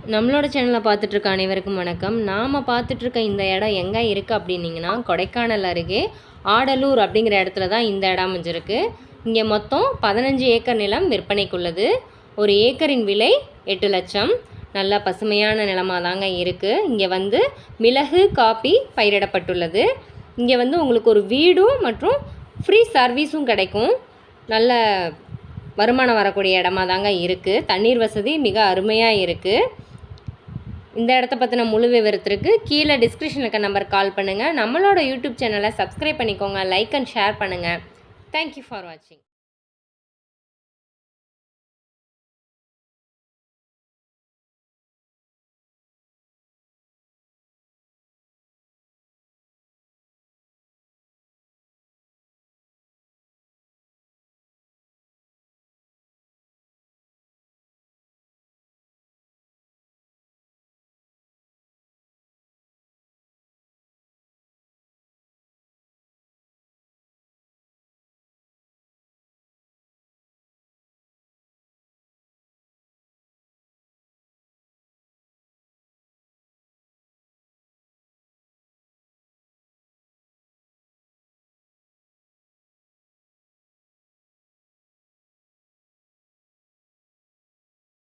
நம்மளோட சேனலை பார்த்துட்ருக்க அனைவருக்கும் வணக்கம். நாம் பார்த்துட்ருக்க இந்த இடம் எங்கே இருக்குது அப்படின்னிங்கன்னா, கொடைக்கானல் அருகே ஆடலூர் அப்படிங்கிற இடத்துல தான் இந்த இடம் அமைஞ்சிருக்கு. இங்கே மொத்தம் 15 ஏக்கர் நிலம் விற்பனைக்குள்ளது. ஒரு ஏக்கரின் விலை 8 லட்சம். நல்ல பசுமையான நிலமாக தாங்க இருக்குது. இங்கே மிளகு, காப்பி பயிரிடப்பட்டுள்ளது. இங்கே உங்களுக்கு ஒரு வீடும் மற்றும் ஃப்ரீ சர்வீஸும் கிடைக்கும். நல்ல வருமானம் வரக்கூடிய இடமா தாங்க இருக்குது. தண்ணீர் வசதி மிக அருமையாக இருக்குது. இந்த இடத்த பற்றின முழு விவரத்திற்கு கீழே டிஸ்கிரிப்ஷனில் இருக்க நம்பர் கால் பண்ணுங்கள். நம்மளோட யூடியூப் சேனலை சப்ஸ்கிரைப் பண்ணிக்கோங்க, லைக் அண்ட் ஷேர் பண்ணுங்கள். தேங்க்யூ ஃபார் வாட்சிங்.